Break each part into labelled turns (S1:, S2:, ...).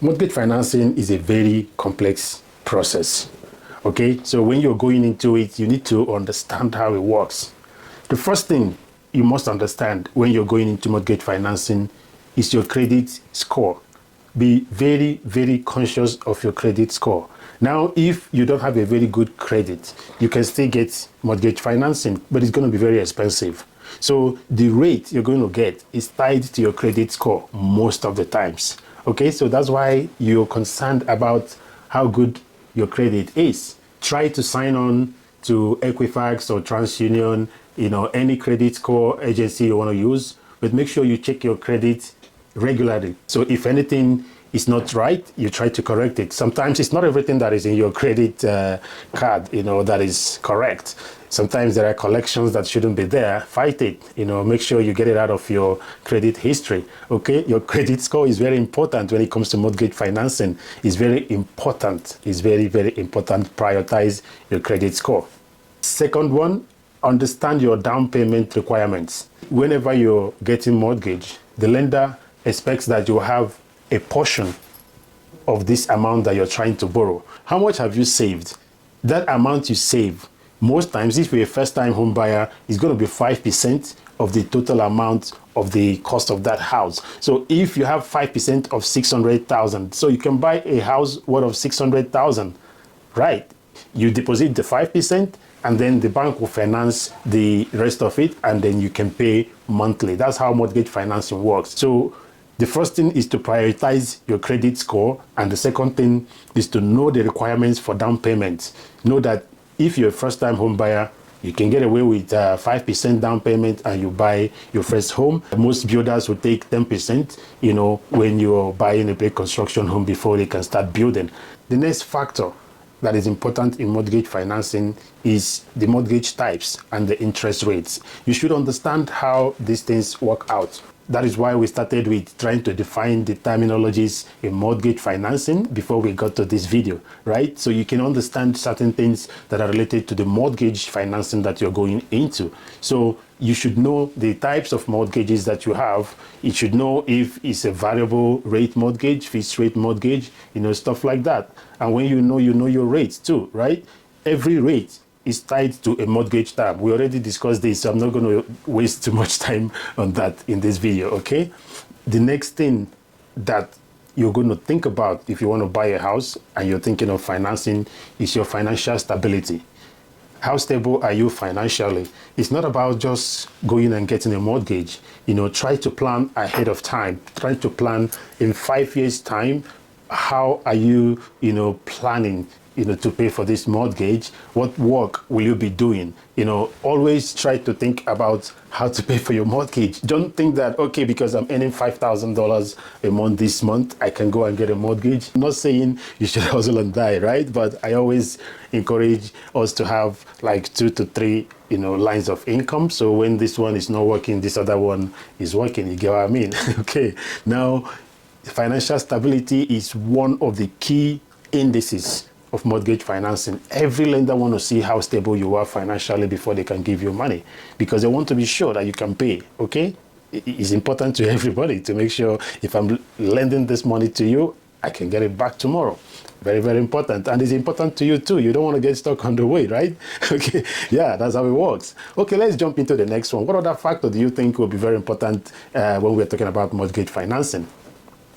S1: Mortgage financing is a very complex process. Okay, so when you're going into it, you need to understand how it works. The first thing you must understand when you're going into mortgage financing is your credit score. Be very, very conscious of your credit score. Now, if you don't have a very good credit, you can still get mortgage financing, but it's going to be very expensive. So the rate you're going to get is tied to your credit score most of the times. Okay, so that's why you're concerned about how good your credit is. Try to sign on to Equifax or TransUnion, any credit score agency you want to use, but make sure you check your credit regularly. So if anything is not right, you try to correct it. Sometimes it's not everything that is in your credit card, that is correct. Sometimes there are collections that shouldn't be there. Fight it, make sure you get it out of your credit history. Okay, your credit score is very important when it comes to mortgage financing. It's very important. It's very, very important. Prioritize your credit score. Second one, understand your down payment requirements. Whenever you're getting mortgage, the lender expects that you have a portion of this amount that you're trying to borrow. How much have you saved? That amount you save, most times, if you're a first-time home buyer, is going to be 5% of the total amount of the cost of that house. So if you have 5% of 600,000, so you can buy a house worth of 600,000, right? You deposit the 5%, and then the bank will finance the rest of it, and then you can pay monthly. That's how mortgage financing works. So the first thing is to prioritize your credit score, and the second thing is to know the requirements for down payment. Know that if you're a first-time home buyer, you can get away with 5% down payment and you buy your first home. Most builders will take 10%, when you're buying a big construction home before they can start building. The next factor that is important in mortgage financing is the mortgage types and the interest rates. You should understand how these things work out. That is why we started with trying to define the terminologies in mortgage financing before we got to this video, right? So you can understand certain things that are related to the mortgage financing that you're going into. So you should know the types of mortgages that you have. You should know if it's a variable rate mortgage, fixed rate mortgage, stuff like that. And when you know your rates too, right? Every rate is tied to a mortgage term. We already discussed this, so I'm not going to waste too much time on that in this video, okay? The next thing that you're going to think about if you want to buy a house and you're thinking of financing is your financial stability. How stable are you financially? It's not about just going and getting a mortgage. Try to plan ahead of time. Try to plan in 5 years' time. How are you, planning to pay for this mortgage? What work will you be doing? Always try to think about how to pay for your mortgage. Don't think that, okay, because I'm earning $5,000 a month this month, I can go and get a mortgage. I'm not saying you should hustle and die, right? But I always encourage us to have like 2 to 3, lines of income. So when this one is not working, this other one is working. You get what I mean? Okay. Now, financial stability is one of the key indices of mortgage financing. Every lender wants to see how stable you are financially before they can give you money, because they want to be sure that you can pay, okay? It's important to everybody to make sure if I'm lending this money to you, I can get it back tomorrow. Very, very important. And it's important to you too. You don't want to get stuck on the way, right? Okay, yeah, that's how it works. Okay, let's jump into the next one. What other factor do you think will be very important when we're talking about mortgage financing?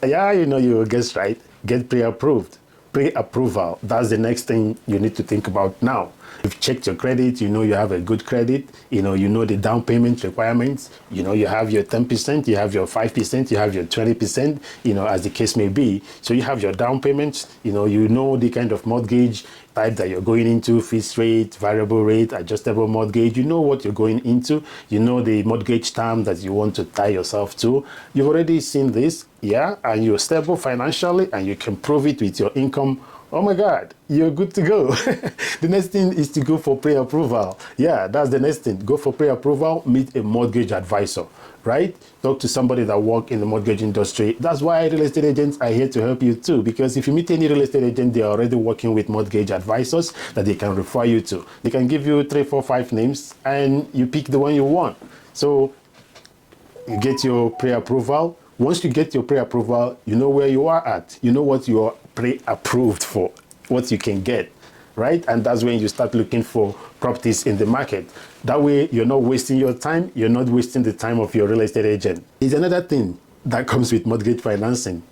S1: Yeah, you guessed right. Get pre-approved. Pre-approval, that's the next thing you need to think about now. You've checked your credit, you have a good credit, you know the down payment requirements, you have your 10%, you have your 5%, you have your 20%, as the case may be. So you have your down payments, you know the kind of mortgage type that you're going into, fixed rate, variable rate, adjustable mortgage. You know what you're going into. You know the mortgage term that you want to tie yourself to. You've already seen this, yeah, and you're stable financially and you can prove it with your income. Oh my God, you're good to go. The next thing is to go for pre-approval. Yeah, that's the next thing. Go for pre-approval, meet a mortgage advisor, right? Talk to somebody that works in the mortgage industry. That's why real estate agents are here to help you too, because if you meet any real estate agent, they're already working with mortgage advisors that they can refer you to. They can give you 3, 4, 5 names and you pick the one you want. So you get your pre-approval. Once you get your pre-approval, you know where you are at. You know what you are pre-approved for, what you can get, right? And that's when you start looking for properties in the market. That way, you're not wasting your time. You're not wasting the time of your real estate agent. It's another thing that comes with mortgage financing.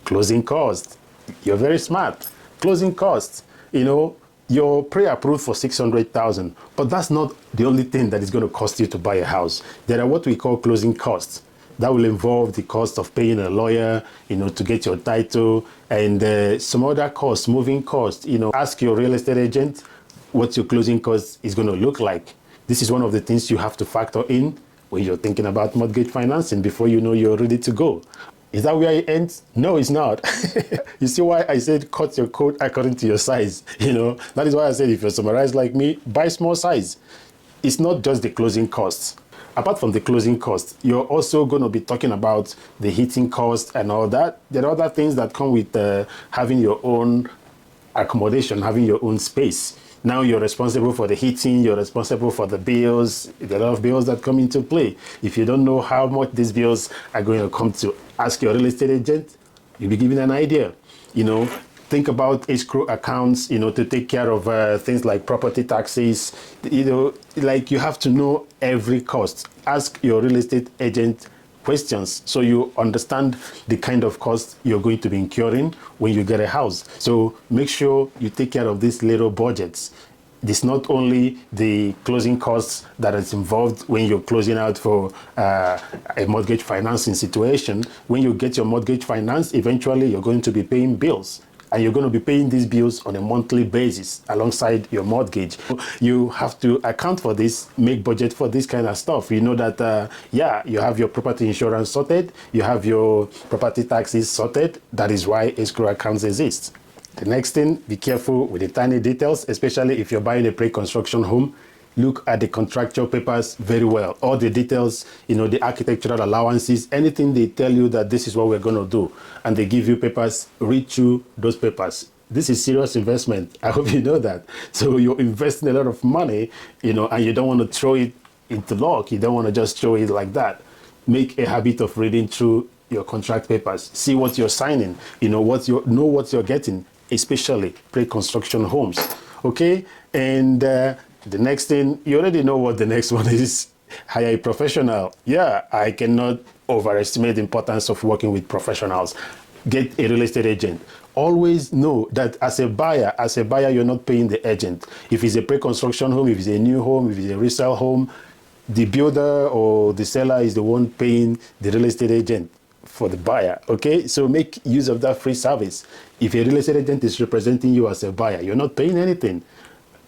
S1: Closing costs. You're very smart. Closing costs. You know, you're pre-approved for 600,000, but that's not the only thing that is going to cost you to buy a house. There are what we call closing costs. That will involve the cost of paying a lawyer, you know, to get your title, and some other costs, moving costs. You know, ask your real estate agent what your closing cost is going to look like. This is one of the things you have to factor in when you're thinking about mortgage financing before you know you're ready to go. Is that where it ends? No, it's not. You see why I said cut your coat according to your size? You know, that is why I said if you're summarized like me, buy small size. It's not just the closing costs. Apart from the closing costs, you're also going to be talking about the heating cost and all that. There are other things that come with having your own accommodation, having your own space. Now you're responsible for the heating, you're responsible for the bills. There are a lot of bills that come into play. If you don't know how much these bills are going to come to, ask your real estate agent, you'll be given an idea. You know, think about escrow accounts, you know, to take care of things like property taxes. You know, like you have to know every cost. Ask your real estate agent questions so you understand the kind of cost you're going to be incurring when you get a house. So make sure you take care of these little budgets. It's not only the closing costs that is involved when you're closing out for a mortgage financing situation. When you get your mortgage finance, eventually you're going to be paying bills. And you're going to be paying these bills on a monthly basis alongside your mortgage. You have to account for this, make budget for this kind of stuff. You know that, yeah, you have your property insurance sorted, you have your property taxes sorted. That is why escrow accounts exist. The next thing, be careful with the tiny details, especially if you're buying a pre-construction home. Look at the contractual papers very well. All the details, you know, the architectural allowances, anything they tell you that this is what we're going to do, and they give you papers, read through those papers. This is serious investment. I hope you know that. So you're investing a lot of money, you know, and you don't want to throw it into luck. You don't want to just throw it like that. Make a habit of reading through your contract papers. See what you're signing, you know, know what you're getting, especially pre-construction homes. Okay? And the next thing, you already know what the next one is. Hire a professional. Yeah, I cannot overestimate the importance of working with professionals. Get a real estate agent. Always know that as a buyer, you're not paying the agent. If it's a pre-construction home, if it's a new home, if it's a resale home, the builder or the seller is the one paying the real estate agent for the buyer. Okay, so make use of that free service. If a real estate agent is representing you as a buyer, you're not paying anything.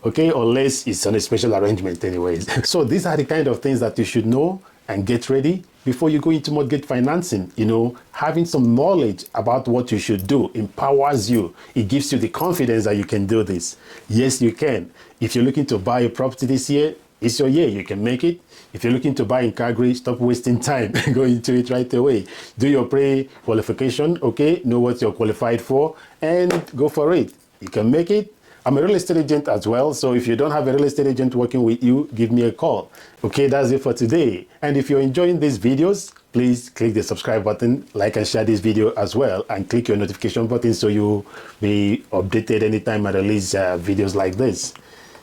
S1: Okay, unless it's on a special arrangement anyways. So these are the kind of things that you should know and get ready before you go into mortgage financing. You know, having some knowledge about what you should do empowers you. It gives you the confidence that you can do this. Yes, you can. If you're looking to buy a property this year, it's your year. You can make it. If you're looking to buy in Calgary, stop wasting time. Go into it right away. Do your pre-qualification, okay? Know what you're qualified for and go for it. You can make it. I'm a real estate agent as well, so if you don't have a real estate agent working with you, give me a call. Okay, that's it for today. And if you're enjoying these videos, please click the subscribe button, like and share this video as well, and click your notification button so you'll be updated anytime I release videos like this.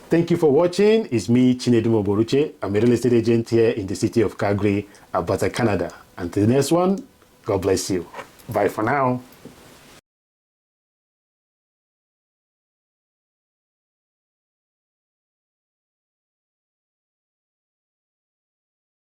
S1: Thank you for watching. It's me, Chinedu Moboruche. I'm a real estate agent here in the city of Calgary, Alberta, Canada. Until the next one, God bless you. Bye for now.